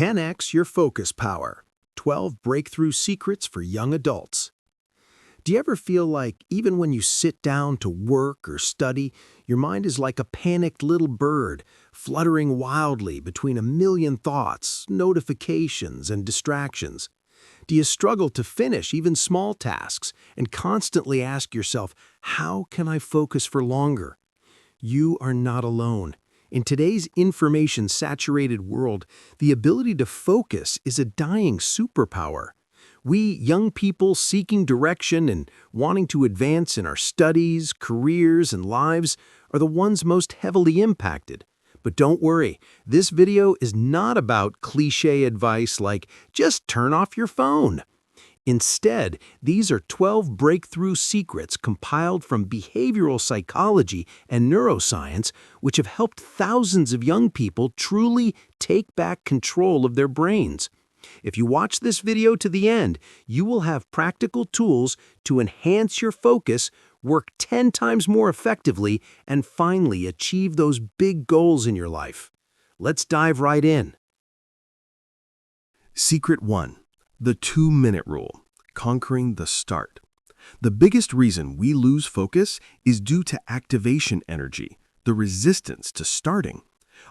10x your focus power. 12 breakthrough secrets for young adults. Do you ever feel like even when you sit down to work or study, your mind is like a panicked little bird, fluttering wildly between a million thoughts, notifications, and distractions? Do you struggle to finish even small tasks and constantly ask yourself, how can I focus for longer? You are not alone. In today's information-saturated world, the ability to focus is a dying superpower. We young people seeking direction and wanting to advance in our studies, careers, and lives are the ones most heavily impacted. But don't worry, this video is not about cliché advice like, just turn off your phone. Instead, these are 12 breakthrough secrets compiled from behavioral psychology and neuroscience, which have helped thousands of young people truly take back control of their brains. If you watch this video to the end, you will have practical tools to enhance your focus, work 10 times more effectively, and finally achieve those big goals in your life. Let's dive right in. Secret 1. The 2-minute rule. Conquering the start. The biggest reason we lose focus is due to activation energy, the resistance to starting.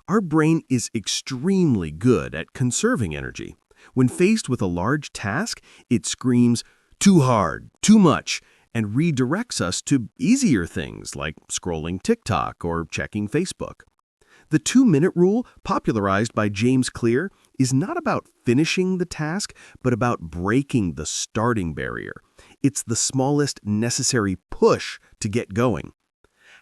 Our brain is extremely good at conserving energy. When faced with a large task, it screams, too hard, too much, and redirects us to easier things like scrolling TikTok or checking Facebook. The 2-minute rule, popularized by James Clear, is not about finishing the task, but about breaking the starting barrier. It's the smallest necessary push to get going.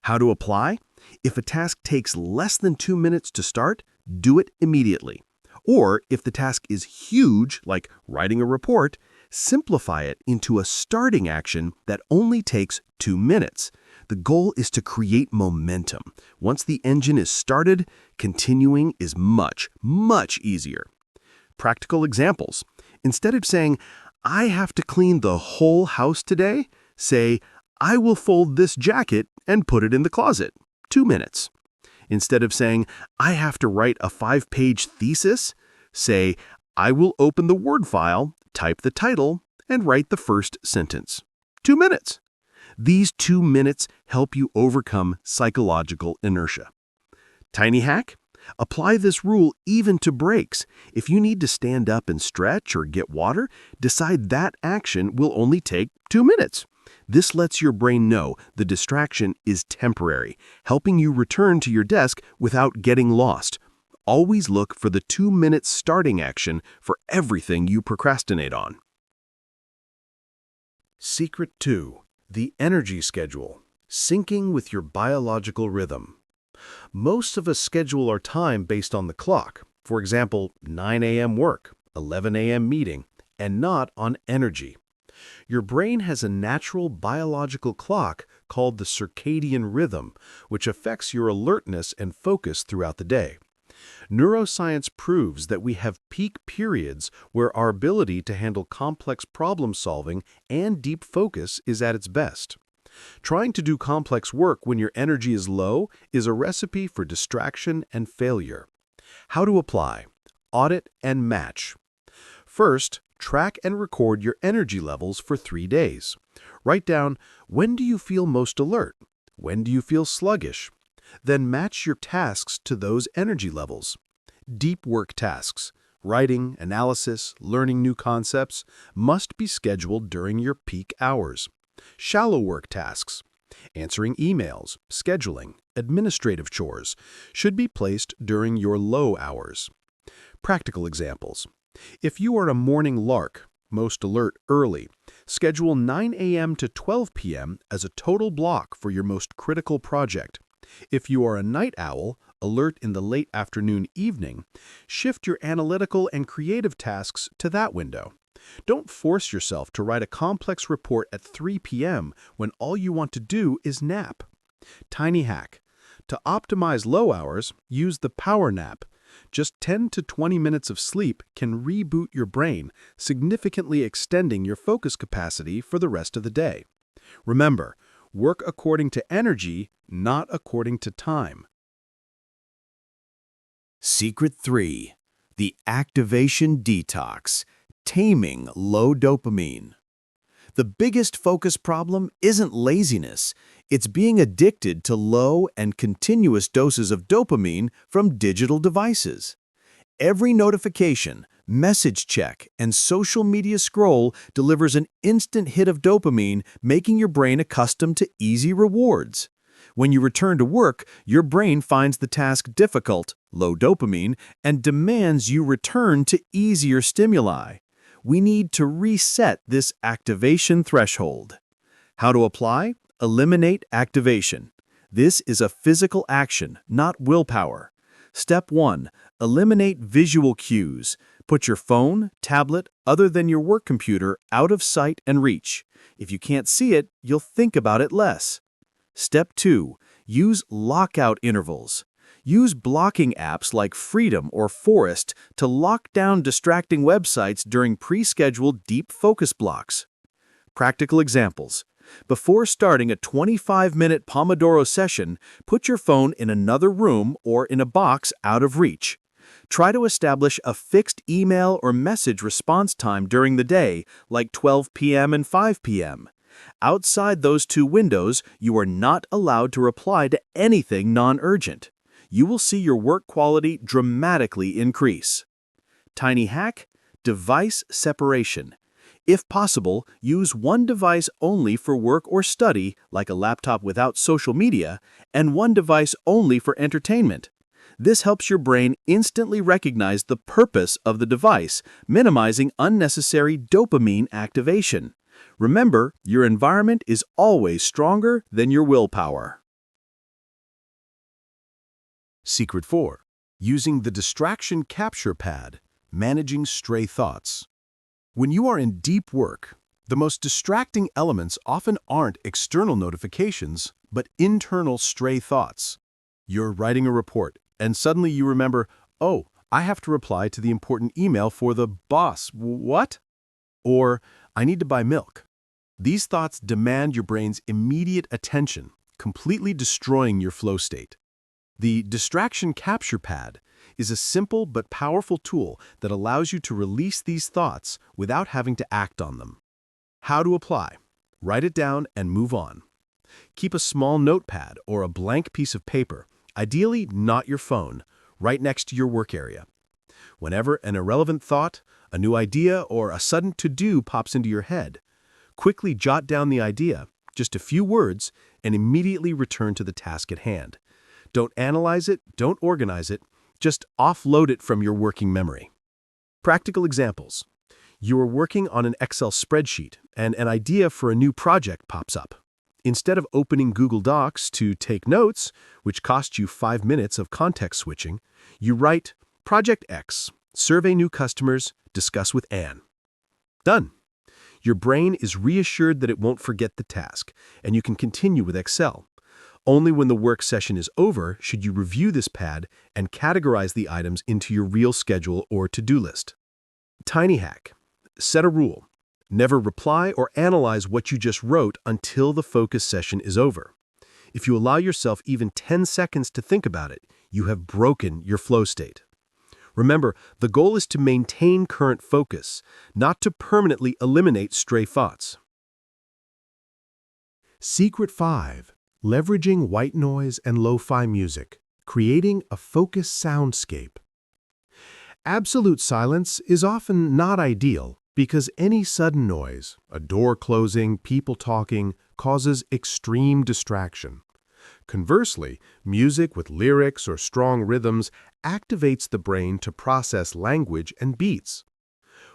How to apply? If a task takes less than 2 minutes to start, do it immediately. Or if the task is huge, like writing a report, simplify it into a starting action that only takes 2 minutes. The goal is to create momentum. Once the engine is started, continuing is much, much easier. Practical examples. Instead of saying, I have to clean the whole house today, say, I will fold this jacket and put it in the closet. 2 minutes. Instead of saying, I have to write a 5-page thesis, say, I will open the Word file, type the title, and write the first sentence. 2 minutes. These 2 minutes help you overcome psychological inertia. Tiny hack? Apply this rule even to breaks. If you need to stand up and stretch or get water, decide that action will only take 2 minutes. This lets your brain know the distraction is temporary, helping you return to your desk without getting lost. Always look for the 2-minute starting action for everything you procrastinate on. Secret 2. The energy schedule. Syncing with your biological rhythm. Most of us schedule our time based on the clock. For example, 9 a.m. work, 11 a.m. meeting, and not on energy. Your brain has a natural biological clock called the circadian rhythm, which affects your alertness and focus throughout the day. Neuroscience proves that we have peak periods where our ability to handle complex problem-solving and deep focus is at its best. Trying to do complex work when your energy is low is a recipe for distraction and failure. How to apply? Audit and match. First, track and record your energy levels for 3 days. Write down, when do you feel most alert? When do you feel sluggish? Then match your tasks to those energy levels. Deep work tasks, writing, analysis, learning new concepts, must be scheduled during your peak hours. Shallow work tasks, answering emails, scheduling, administrative chores, should be placed during your low hours. Practical examples. If you are a morning lark, most alert early, schedule 9 a.m. to 12 p.m. as a total block for your most critical project. If you are a night owl, alert in the late afternoon evening, shift your analytical and creative tasks to that window. Don't force yourself to write a complex report at 3 p.m. when all you want to do is nap. Tiny hack. To optimize low hours, use the power nap. Just 10 to 20 minutes of sleep can reboot your brain, significantly extending your focus capacity for the rest of the day. Remember, work according to energy, not according to time. Secret 3. the activation detox, taming low dopamine. The biggest focus problem isn't laziness, it's being addicted to low and continuous doses of dopamine from digital devices. Every notification, message check, and social media scroll delivers an instant hit of dopamine, making your brain accustomed to easy rewards. When you return to work, your brain finds the task difficult, low dopamine, and demands you return to easier stimuli. We need to reset this activation threshold. How to apply? Eliminate activation. This is a physical action, not willpower. Step 1. Eliminate visual cues. Put your phone, tablet, other than your work computer, out of sight and reach. If you can't see it, you'll think about it less. Step 2. Use lockout intervals. Use blocking apps like Freedom or Forest to lock down distracting websites during pre-scheduled deep focus blocks. Practical examples. Before starting a 25-minute Pomodoro session, put your phone in another room or in a box out of reach. Try to establish a fixed email or message response time during the day, like 12 p.m. and 5 p.m. Outside those two windows, you are not allowed to reply to anything non-urgent. You will see your work quality dramatically increase. Tiny hack: device separation. If possible, use one device only for work or study, like a laptop without social media, and one device only for entertainment. This helps your brain instantly recognize the purpose of the device, minimizing unnecessary dopamine activation. Remember, your environment is always stronger than your willpower. Secret 4. Using the distraction capture pad, managing stray thoughts. When you are in deep work, the most distracting elements often aren't external notifications, but internal stray thoughts. You're writing a report, and suddenly you remember, oh, I have to reply to the important email for the boss. What? Or, I need to buy milk. These thoughts demand your brain's immediate attention, completely destroying your flow state. The distraction capture pad is a simple but powerful tool that allows you to release these thoughts without having to act on them. How to apply? Write it down and move on. Keep a small notepad or a blank piece of paper, ideally not your phone, right next to your work area. Whenever an irrelevant thought, a new idea, or a sudden to-do pops into your head, quickly jot down the idea, just a few words, and immediately return to the task at hand. Don't analyze it, don't organize it, just offload it from your working memory. Practical examples. You are working on an Excel spreadsheet, and an idea for a new project pops up. Instead of opening Google Docs to take notes, which costs you 5 minutes of context switching, you write, Project X, survey new customers, discuss with Anne. Done. Your brain is reassured that it won't forget the task, and you can continue with Excel. Only when the work session is over should you review this pad and categorize the items into your real schedule or to-do list. Tiny hack. Set a rule. Never reply or analyze what you just wrote until the focus session is over. If you allow yourself even 10 seconds to think about it, you have broken your flow state. Remember, the goal is to maintain current focus, not to permanently eliminate stray thoughts. Secret 5. Leveraging white noise and lo-fi music, creating a focused soundscape. Absolute silence is often not ideal because any sudden noise, a door closing, people talking, causes extreme distraction. Conversely, music with lyrics or strong rhythms activates the brain to process language and beats.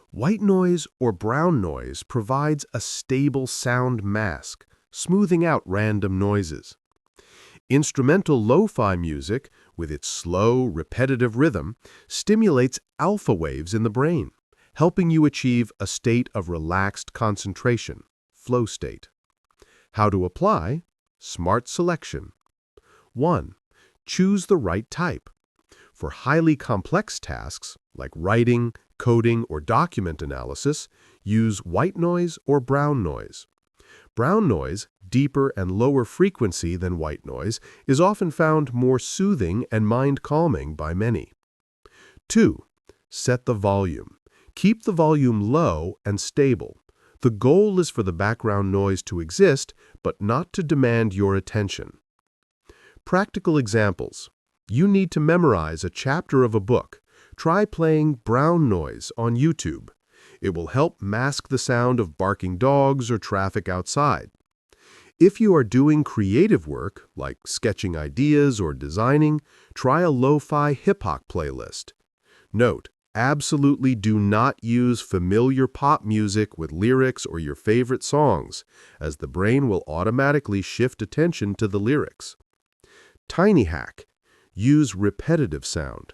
White noise or brown noise provides a stable sound mask, smoothing out random noises. Instrumental lo-fi music, with its slow, repetitive rhythm, stimulates alpha waves in the brain, helping you achieve a state of relaxed concentration, flow state. How to apply? Smart selection. 1. Choose the right type. For highly complex tasks, like writing, coding, or document analysis, use white noise or brown noise. Brown noise, deeper and lower frequency than white noise, is often found more soothing and mind-calming by many. 2. Set the volume. Keep the volume low and stable. The goal is for the background noise to exist, but not to demand your attention. Practical examples. You need to memorize a chapter of a book. Try playing brown noise on YouTube. It will help mask the sound of barking dogs or traffic outside. If you are doing creative work, like sketching ideas or designing, try a lo-fi hip-hop playlist. Note, absolutely do not use familiar pop music with lyrics or your favorite songs, as the brain will automatically shift attention to the lyrics. Tiny hack. Use repetitive sound.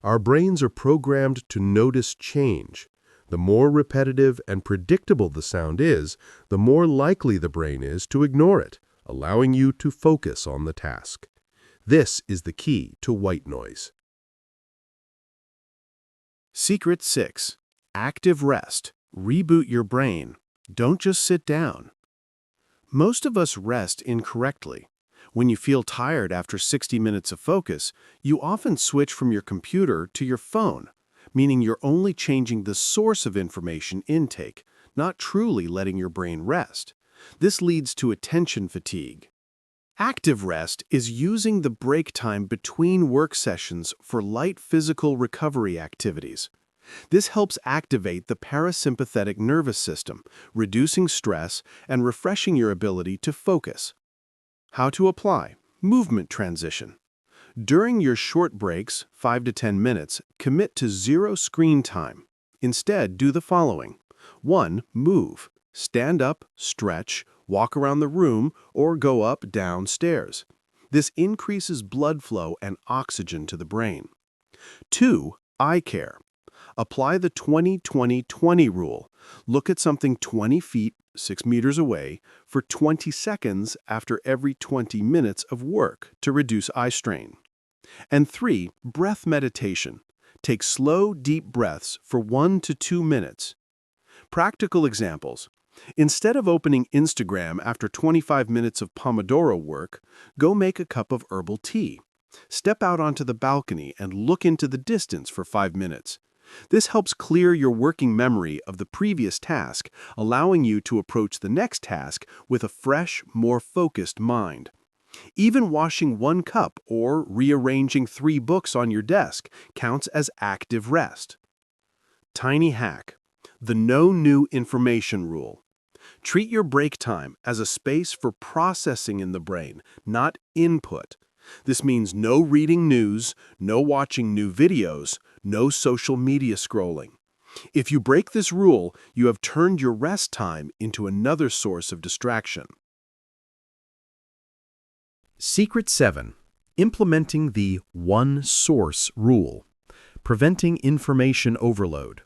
Our brains are programmed to notice change. The more repetitive and predictable the sound is, the more likely the brain is to ignore it, allowing you to focus on the task. This is the key to white noise. Secret 6. Active rest. Reboot your brain. Don't just sit down. Most of us rest incorrectly. When you feel tired after 60 minutes of focus, you often switch from your computer to your phone, meaning you're only changing the source of information intake, not truly letting your brain rest. This leads to attention fatigue. Active rest is using the break time between work sessions for light physical recovery activities. This helps activate the parasympathetic nervous system, reducing stress and refreshing your ability to focus. How to apply? Movement transition. During your short breaks, 5 to 10 minutes, commit to 0 screen time. Instead, do the following. 1. Move. Stand up, stretch, walk around the room, or go up, down stairs. This increases blood flow and oxygen to the brain. 2. Eye care. Apply the 20-20-20 rule. Look at something 20 feet, 6 meters away, for 20 seconds after every 20 minutes of work to reduce eye strain. And 3. Breath meditation. Take slow, deep breaths for 1 to 2 minutes. Practical examples. Instead of opening Instagram after 25 minutes of Pomodoro work, go make a cup of herbal tea. Step out onto the balcony and look into the distance for 5 minutes. This helps clear your working memory of the previous task, allowing you to approach the next task with a fresh, more focused mind. Even washing 1 cup or rearranging 3 books on your desk counts as active rest. Tiny hack. The no new information rule. Treat your break time as a space for processing in the brain, not input. This means no reading news, no watching new videos, no social media scrolling. If you break this rule, you have turned your rest time into another source of distraction. Secret 7. Implementing the one source rule. Preventing information overload.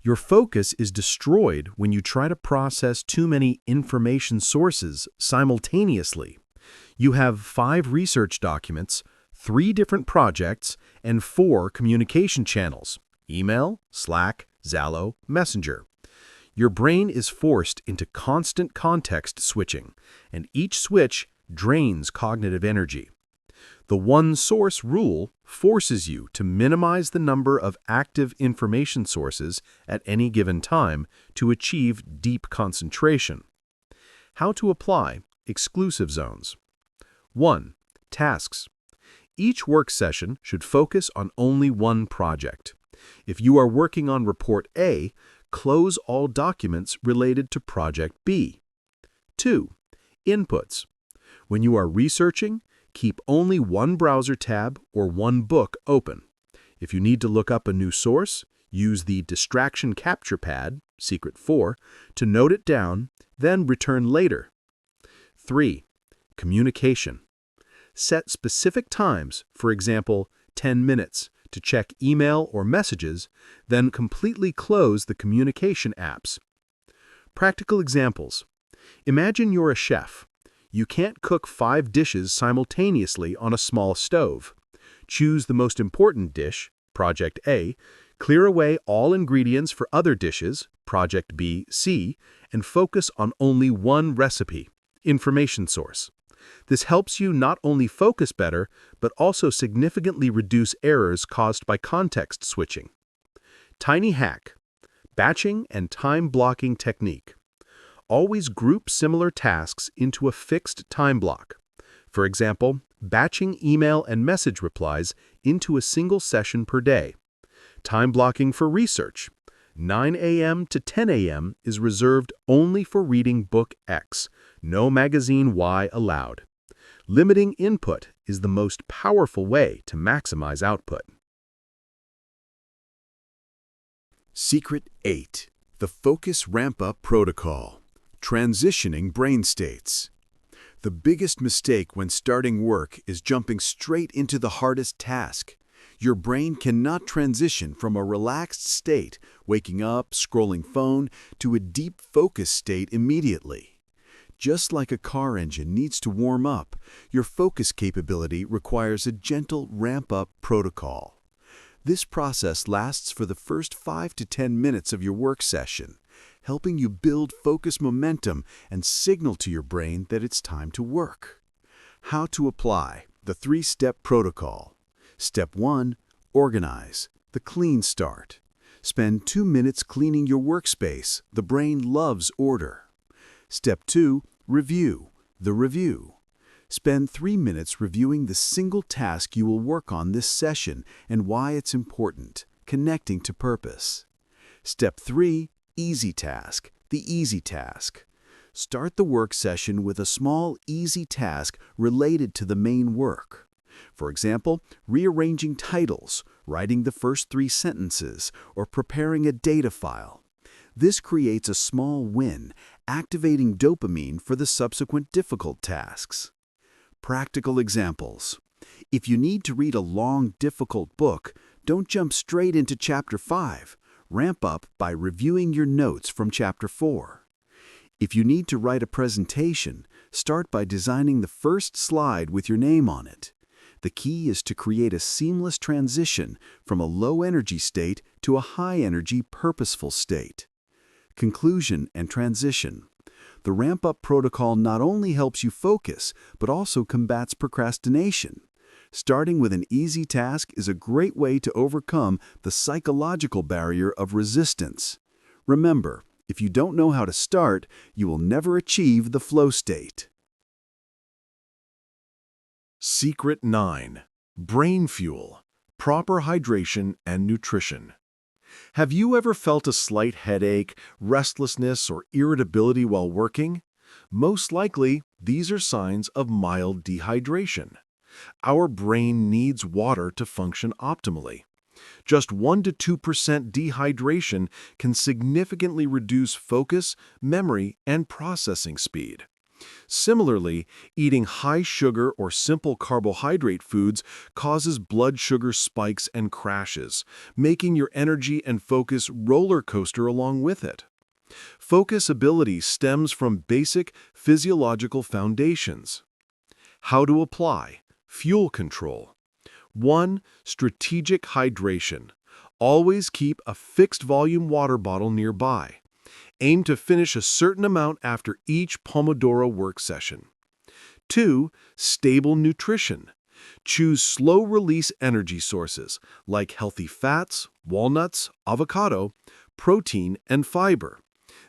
Your focus is destroyed when you try to process too many information sources simultaneously. You have 5 research documents, 3 different projects, and 4 communication channels: email, Slack, Zello, Messenger. Your brain is forced into constant context switching, and each switch drains cognitive energy. The one source rule forces you to minimize the number of active information sources at any given time to achieve deep concentration. How to apply exclusive zones. 1. Tasks. Each work session should focus on only one project. If you are working on Report A, close all documents related to Project B. 2. Inputs. When you are researching, keep only one browser tab or one book open. If you need to look up a new source, use the distraction capture pad, Secret 4, to note it down, then return later. 3. Communication. Set specific times, for example, 10 minutes, to check email or messages, then completely close the communication apps. Practical examples. Imagine you're a chef. You can't cook 5 dishes simultaneously on a small stove. Choose the most important dish, Project A, clear away all ingredients for other dishes, Project B, C, and focus on only one recipe, information source. This helps you not only focus better, but also significantly reduce errors caused by context switching. Tiny hack: batching and time blocking technique. Always group similar tasks into a fixed time block. For example, batching email and message replies into a single session per day. Time blocking for research. 9 a.m. to 10 a.m. is reserved only for reading book X, no magazine Y allowed. Limiting input is the most powerful way to maximize output. Secret 8. The Focus Ramp-Up Protocol. Transitioning brain states. The biggest mistake when starting work is jumping straight into the hardest task. Your brain cannot transition from a relaxed state, waking up, scrolling phone, to a deep focus state immediately. Just like a car engine needs to warm up, your focus capability requires a gentle ramp-up protocol. This process lasts for the first 5 to 10 minutes of your work session, helping you build focus momentum and signal to your brain that it's time to work. How to apply the 3-step protocol. Step 1. Organize. The clean start. Spend 2 minutes cleaning your workspace. The brain loves order. Step 2. Review. The review. Spend 3 minutes reviewing the single task you will work on this session and why it's important, connecting to purpose. Step 3. Easy task. The easy task. Start the work session with a small, easy task related to the main work. For example, rearranging titles, writing the first 3 sentences, or preparing a data file. This creates a small win, activating dopamine for the subsequent difficult tasks. Practical examples. If you need to read a long, difficult book, don't jump straight into Chapter 5. Ramp up by reviewing your notes from Chapter 4. If you need to write a presentation, start by designing the first slide with your name on it. The key is to create a seamless transition from a low-energy state to a high-energy, purposeful state. Conclusion and transition. The ramp-up protocol not only helps you focus, but also combats procrastination. Starting with an easy task is a great way to overcome the psychological barrier of resistance. Remember, if you don't know how to start, you will never achieve the flow state. Secret 9. Brain fuel. Proper hydration and nutrition. Have you ever felt a slight headache, restlessness, or irritability while working? Most likely, these are signs of mild dehydration. Our brain needs water to function optimally. Just 1 to 2% dehydration can significantly reduce focus, memory, and processing speed. Similarly, eating high sugar or simple carbohydrate foods causes blood sugar spikes and crashes, making your energy and focus roller coaster along with it. Focus ability stems from basic physiological foundations. How to apply fuel control. 1. Strategic hydration. Always keep a fixed volume water bottle nearby. Aim to finish a certain amount after each Pomodoro work session. 2. Stable nutrition. Choose slow-release energy sources like healthy fats, walnuts, avocado, protein, and fiber.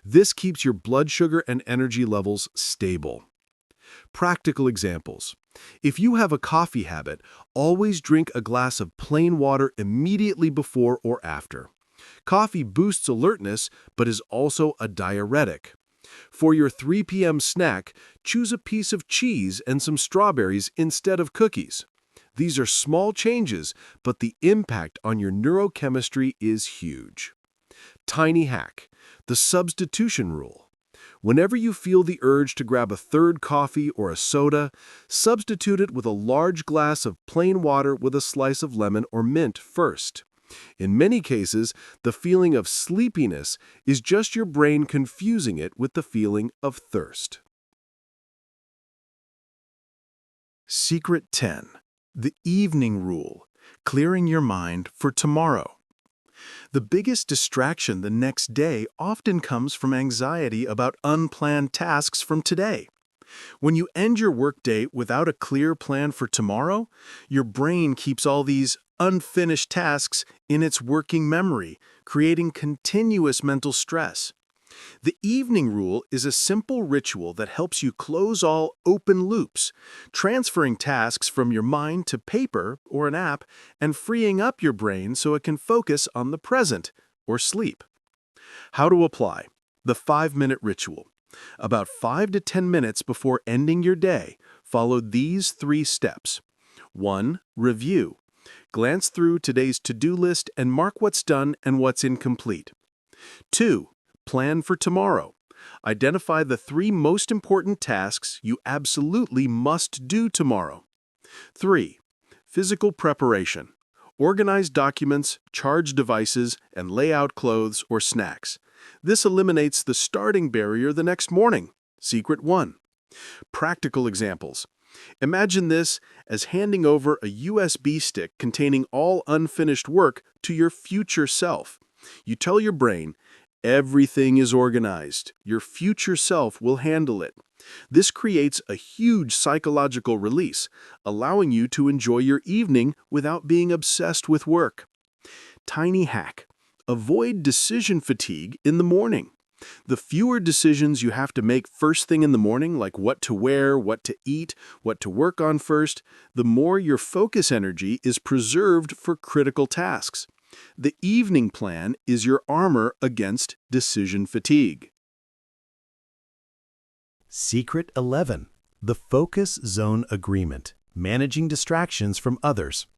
This keeps your blood sugar and energy levels stable. Practical examples. If you have a coffee habit, always drink a glass of plain water immediately before or after. Coffee boosts alertness, but is also a diuretic. For your 3 p.m. snack, choose a piece of cheese and some strawberries instead of cookies. These are small changes, but the impact on your neurochemistry is huge. Tiny hack: the substitution rule. Whenever you feel the urge to grab a third coffee or a soda, substitute it with a large glass of plain water with a slice of lemon or mint first. In many cases, the feeling of sleepiness is just your brain confusing it with the feeling of thirst. Secret 10. The evening rule. Clearing your mind for tomorrow. The biggest distraction the next day often comes from anxiety about unplanned tasks from today. When you end your workday without a clear plan for tomorrow, your brain keeps all these unfinished tasks in its working memory, creating continuous mental stress. The evening rule is a simple ritual that helps you close all open loops, transferring tasks from your mind to paper or an app and freeing up your brain so it can focus on the present or sleep. How to apply the 5-minute ritual. About 5 to 10 minutes before ending your day, follow these 3 steps. 1. Review. Glance through today's to-do list and mark what's done and what's incomplete. 2. Plan for tomorrow. Identify the 3 most important tasks you absolutely must do tomorrow. 3. Physical preparation. Organize documents, charge devices, and lay out clothes or snacks. This eliminates the starting barrier the next morning. Secret 1. Practical examples. Imagine this as handing over a USB stick containing all unfinished work to your future self. You tell your brain, everything is organized. Your future self will handle it. This creates a huge psychological release, allowing you to enjoy your evening without being obsessed with work. Tiny hack. Avoid decision fatigue in the morning. The fewer decisions you have to make first thing in the morning, like what to wear, what to eat, what to work on first, the more your focus energy is preserved for critical tasks. The evening plan is your armor against decision fatigue. Secret 11. The Focus Zone Agreement. Managing distractions from others.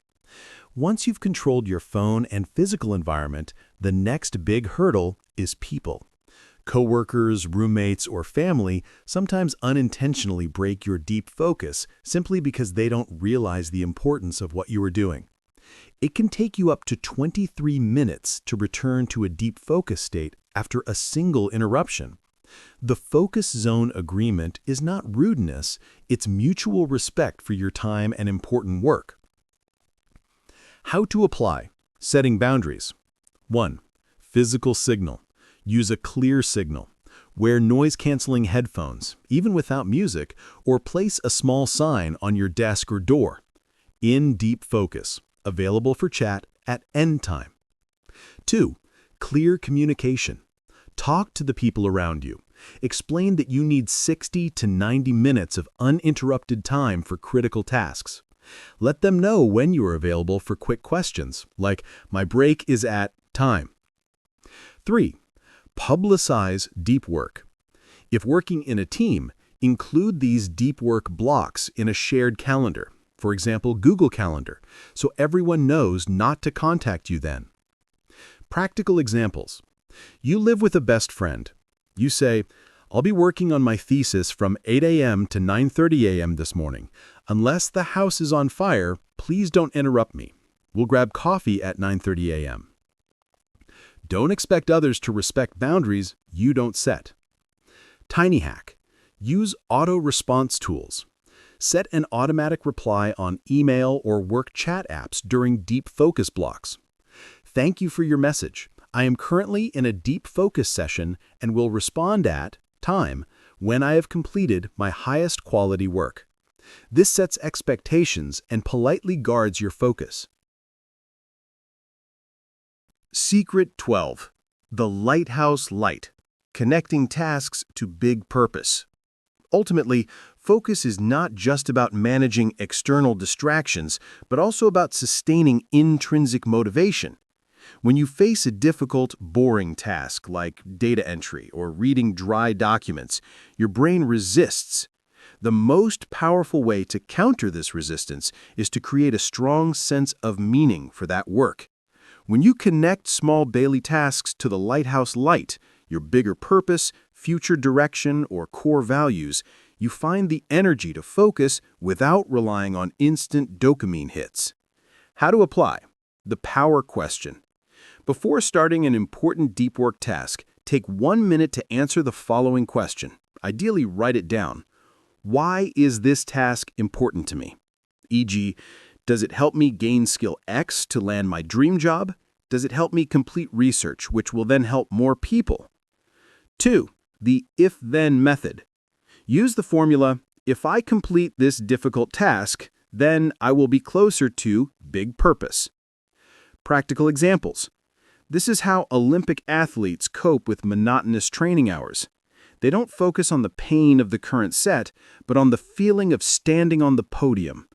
Once you've controlled your phone and physical environment, the next big hurdle is people. Coworkers, roommates, or family sometimes unintentionally break your deep focus simply because they don't realize the importance of what you are doing. It can take you up to 23 minutes to return to a deep focus state after a single interruption. The Focus Zone Agreement is not rudeness, it's mutual respect for your time and important work. How to apply. Setting boundaries. 1. Physical signal. Use a clear signal. Wear noise-canceling headphones, even without music, or place a small sign on your desk or door. In deep focus. Available for chat at end time. 2. Clear communication. Talk to the people around you. Explain that you need 60 to 90 minutes of uninterrupted time for critical tasks. Let them know when you are available for quick questions, like, "My break is at time." 3. Publicize deep work. If working in a team, include these deep work blocks in a shared calendar, for example, Google Calendar, so everyone knows not to contact you then. Practical examples. You live with a best friend. You say, "I'll be working on my thesis from 8 a.m. to 9:30 a.m. this morning. Unless the house is on fire, please don't interrupt me. We'll grab coffee at 9:30 a.m. Don't expect others to respect boundaries you don't set. Tiny hack. Use auto-response tools. Set an automatic reply on email or work chat apps during deep focus blocks. Thank you for your message. I am currently in a deep focus session and will respond at time when I have completed my highest quality work. This sets expectations and politely guards your focus. Secret 12. The Lighthouse Light. Connecting tasks to big purpose. Ultimately, focus is not just about managing external distractions, but also about sustaining intrinsic motivation. When you face a difficult, boring task like data entry or reading dry documents, your brain resists. The most powerful way to counter this resistance is to create a strong sense of meaning for that work. When you connect small daily tasks to the Lighthouse Light, your bigger purpose, future direction, or core values, you find the energy to focus without relying on instant dopamine hits. How to apply? The power question. Before starting an important deep work task, take 1 minute to answer the following question. Ideally, write it down. Why is this task important to me? E.g., does it help me gain skill X to land my dream job? Does it help me complete research, which will then help more people? 2. The if-then method. Use the formula, if I complete this difficult task, then I will be closer to big purpose. Practical examples. This is how Olympic athletes cope with monotonous training hours. They don't focus on the pain of the current set, but on the feeling of standing on the podium.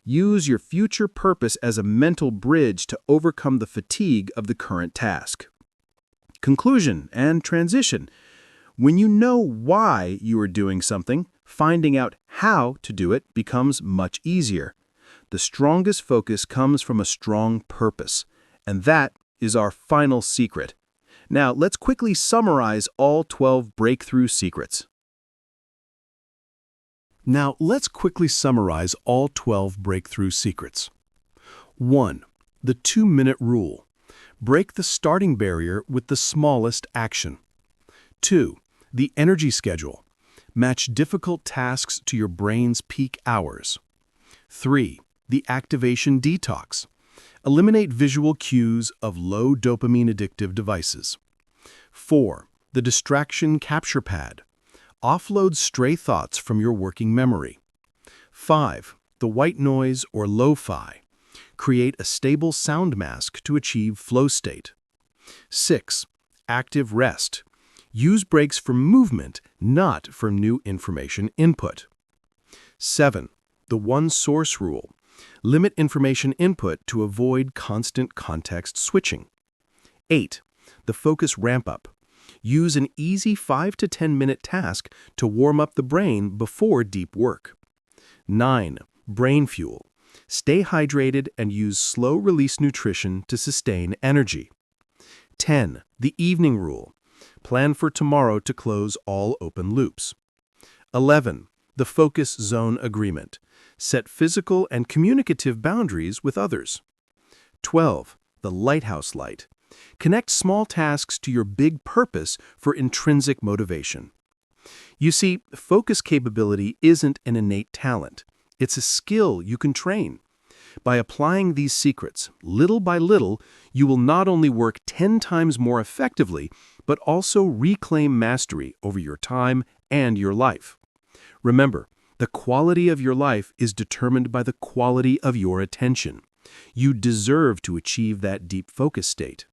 Use your future purpose as a mental bridge to overcome the fatigue of the current task. Conclusion and transition. When you know why you are doing something, finding out how to do it becomes much easier. The strongest focus comes from a strong purpose, and that is our final secret. Now, let's quickly summarize all 12 breakthrough secrets. 1. The 2-minute rule. Break the starting barrier with the smallest action. 2. The energy schedule. Match difficult tasks to your brain's peak hours. 3. The activation detox. Eliminate visual cues of low dopamine addictive devices. 4. The distraction capture pad. Offload stray thoughts from your working memory. 5. The white noise or Lofi. Create a stable sound mask to achieve flow state. 6. Active rest. Use breaks for movement, not for new information input. 7. The one source rule. Limit information input to avoid constant context switching. 8. The focus ramp-up. Use an easy 5 to 10-minute task to warm up the brain before deep work. 9. Brain fuel. Stay hydrated and use slow-release nutrition to sustain energy. 10. The evening rule. Plan for tomorrow to close all open loops. 11. The focus zone agreement. Set physical and communicative boundaries with others. 12. The Lighthouse light. Connect small tasks to your big purpose for intrinsic motivation. You see, focus capability isn't an innate talent. It's a skill you can train. By applying these secrets, little by little, you will not only work 10 times more effectively, but also reclaim mastery over your time and your life. Remember, the quality of your life is determined by the quality of your attention. You deserve to achieve that deep focus state.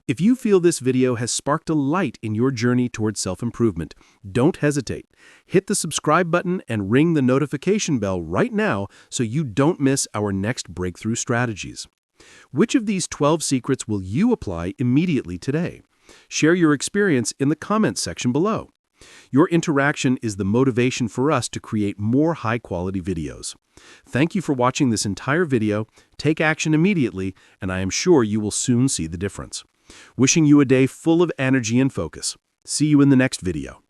If you feel this video has sparked a light in your journey towards self-improvement, don't hesitate. Hit the subscribe button and ring the notification bell right now so you don't miss our next breakthrough strategies. Which of these 12 secrets will you apply immediately today? Share your experience in the comments section below. Your interaction is the motivation for us to create more high-quality videos. Thank you for watching this entire video. Take action immediately, and I am sure you will soon see the difference. Wishing you a day full of energy and focus. See you in the next video.